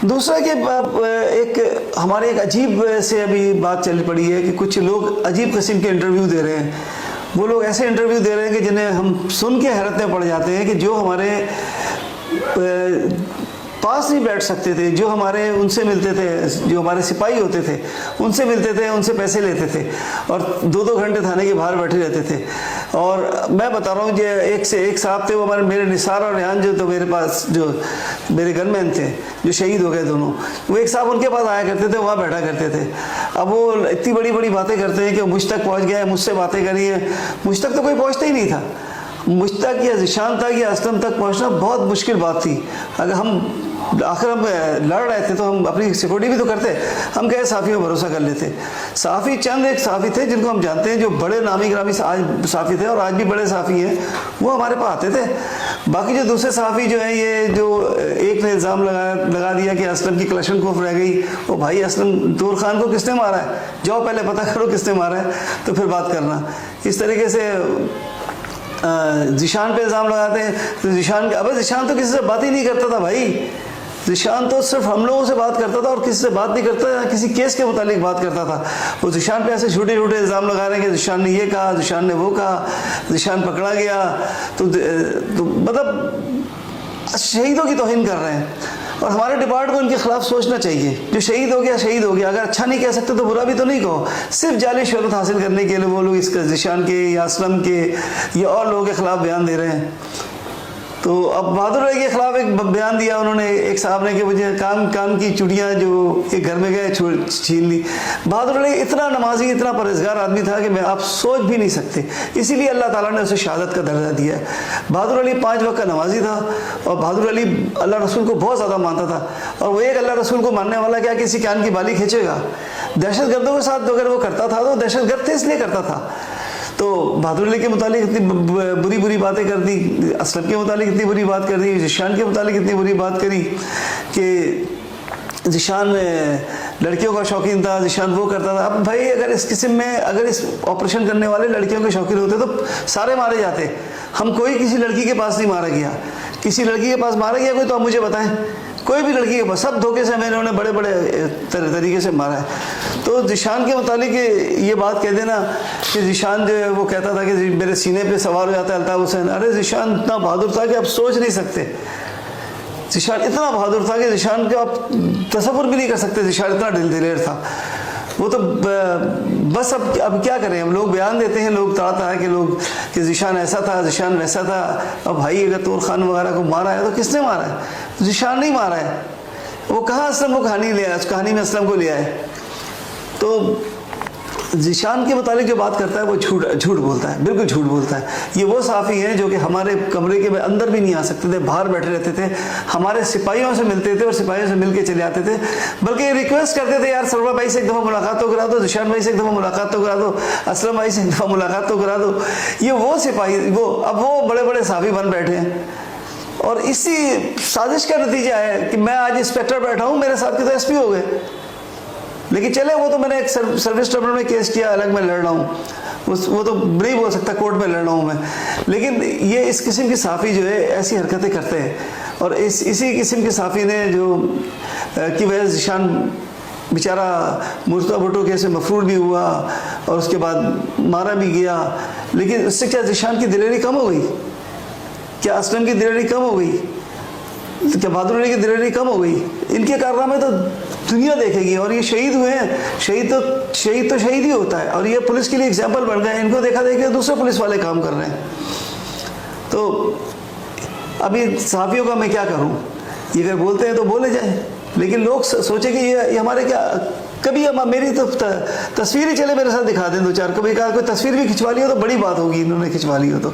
दूसरा कि एक हमारे एक अजीब से अभी बात चल पड़ी है कि कुछ लोग अजीब किस्म के इंटरव्यू दे रहे हैं। वो लोग ऐसे इंटरव्यू दे रहे हैं कि जिन्हें हम सुन के हैरत में पड़ जाते हैं कि जो हमारे पास नहीं बैठ सकते थे, जो हमारे उनसे मिलते थे, जो हमारे सिपाही होते थे उनसे मिलते थे, उनसे पैसे लेते थे और 2-2 घंटे थाने के बाहर बैठे रहते थे। और मैं बता रहा हूँ कि एक से एक साहब थे, वो हमारे मेरे निसार और रेहान जो तो मेरे पास जो मेरे गनमैन थे जो शहीद हो गए दोनों, वो एक साहब उनके पास आया करते थे, वहाँ बैठा करते थे। अब वो इतनी बड़ी बड़ी बातें करते हैं कि मुझ तक पहुँच गए, मुझसे बातें करी हैं। मुझ तक तो कोई पहुँचता ही नहीं था। मुझ तक या ज़ीशान तक या असलम तक पहुँचना बहुत मुश्किल बात थी। अगर हम आखिर हम लड़ रहे थे तो हम अपनी सिक्योरिटी भी तो करते, हम कहे साफ़ियों पर भरोसा कर लेते। साफ़ी चंद एक साफ़ी थे जिनको हम जानते हैं, जो बड़े नामी ग्रामी आज साफ़ी थे और आज भी बड़े साफ़ी हैं, वो हमारे पास आते थे। बाकी जो दूसरे साफ़ी जो हैं, ये जो एक ने इल्ज़ाम लगा दिया कि असलम की कलेक्शन रह गई, वो भाई असलम दूर खान को किसने मारा है, जाओ पहले पता करो किसने मारा है तो फिर बात करना। इस तरीके से ज़ीशान पे इल्ज़ाम लगाते हैं तो ज़ीशान तो किसी से बात ही नहीं करता था भाई। ज़ीशान तो सिर्फ हम लोगों से बात करता था और किसी से बात नहीं करता था, किसी केस के मुतालिक बात करता था। वो ज़ीशान पे ऐसे छोटे छोटे इल्ज़ाम लगा रहे हैं कि ज़ीशान ने ये कहा, ज़ीशान ने वो कहा, ज़ीशान पकड़ा गया तो मतलब शहीदों की तौहीन कर रहे हैं। और हमारे डिपार्टमेंट को इनके खिलाफ सोचना चाहिए। जो शहीद हो गया शहीद हो गया, अगर अच्छा नहीं कह सकते तो बुरा भी तो नहीं कहो। सिर्फ जाली शोहरत हासिल करने के लिए वो लोग इसका ज़ीशान के या असलम के या और लोगों के खिलाफ बयान दे रहे हैं। तो अब बहादुर अली के खिलाफ एक बयान दिया उन्होंने, एक साहब ने, कि मुझे कान की चूड़ियाँ जो एक घर में गए छीन ली। बहादुर अली इतना नमाजी, इतना परहेज़गार आदमी था कि मैं आप सोच भी नहीं सकते। इसीलिए अल्लाह ताला ने उसे शहादत का दर्जा दिया है। बहादुर अली 5 वक्त का नमाजी था और बहादुर अली अल्लाह रसूल को बहुत ज़्यादा मानता था। और वो एक अल्लाह रसूल को मानने वाला क्या किसी कान की बाली खींचेगा? दहशत गर्दों के साथ अगर वो करता था तो दहशत गर्द थे इसलिए करता था। तो बहादुर अली के मुतालिक इतनी बुरी बातें कर दी, असलम के मुतालिक इतनी बुरी बात कर दी, ज़ीशान के मुतालिक इतनी बुरी बात करी कि ज़ीशान लड़कियों का शौकीन था, ज़ीशान वो करता था। अब भाई अगर इस किस्म में अगर इस ऑपरेशन करने वाले लड़कियों के शौकीन होते तो सारे मारे जाते। हम कोई किसी लड़की के पास नहीं मारा गया, किसी लड़की के पास मारा गया कोई तो आप मुझे बताएं। कोई भी लड़की के पास, सब धोखे से मैंने उन्हें बड़े बड़े तरीके से मारा है। तो ज़ीशान के मुतालिक ये बात कह देना कि ज़ीशान जो है वो कहता था कि मेरे सीने पे सवार हो जाता है अल्ताफ़ हुसैन। अरे ज़ीशान इतना बहादुर था कि आप सोच नहीं सकते। ज़ीशान इतना बहादुर था कि ज़ीशान को आप तसव्वुर भी नहीं कर सकते। ज़ीशान इतना दिलेर था। वो तो बस अब क्या करें, हम लोग बयान देते हैं, लोग तड़ाता है कि लोग कि ज़ीशान ऐसा था, ज़ीशान वैसा था। अब भाई अगर तूर खान वगैरह को मारा है तो किसने मारा है? ज़ीशान नहीं मारा है। वो कहाँ असलम को कहानी ले आया, उस कहानी में असलम को ले आए। तो ज़ीशान के मुतालिक जो बात करता है वो झूठ बोलता है, बिल्कुल झूठ बोलता है। ये वो साफ़ी हैं जो कि हमारे कमरे के अंदर भी नहीं आ सकते थे, बाहर बैठे रहते थे, हमारे सिपाहियों से मिलते थे और सिपाहियों से मिल के चले आते थे। बल्कि रिक्वेस्ट करते थे, यार सरवर भाई से एक दफ़ा मुलाकात तो करा दो, ज़ीशान भाई से एक दफ़ा मुलाकात तो करा दो, असलम भाई से एक दफ़ा मुलाकात तो करा दो। ये वो सिपाही अब वो बड़े बड़े साफ़ी बन बैठे हैं। और इसी साजिश का नतीजा है कि मैं आज इंस्पेक्टर बैठा हूँ, मेरे साथ के तो SP हो गए। लेकिन चले वो तो मैंने एक सर्विस ट्रिब्यूनल में केस किया, अलग मैं लड़ रहा हूँ, वो तो नहीं बोल सकता कोर्ट में लड़ रहा हूँ मैं। लेकिन ये इस किस्म की साफ़ी जो है ऐसी हरकतें करते हैं। और इसी किस्म के साफ़ी ने जो की वजह ज़ीशान बेचारा मुर्तज़ा भुट्टो केस में मफरूर भी हुआ और उसके बाद मारा भी गया। लेकिन उससे क्या ज़ीशान की दिलेरी कम हो गई? क्या असलम की दिलेरी कम हो गई? क्या बहादुर अली की दिलेरी कम हो गई? इनके कारनामे तो दुनिया देखेगी। और ये शहीद हुए हैं, शहीद ही होता है। और ये पुलिस के लिए एग्जाम्पल बन गए। इनको देखा देखा दूसरे पुलिस वाले काम कर रहे हैं। तो अभी सहाफ़ियों का मैं क्या करूं? ये अगर बोलते हैं तो बोले जाए, लेकिन लोग सोचे कि ये हमारे क्या, कभी मेरी तो तस्वीर ही चले मेरे साथ दिखा दें 2-4, कभी कोई तस्वीर भी खिंचवा ली हो तो बड़ी बात होगी, इन्होंने खिंचवा ली हो तो।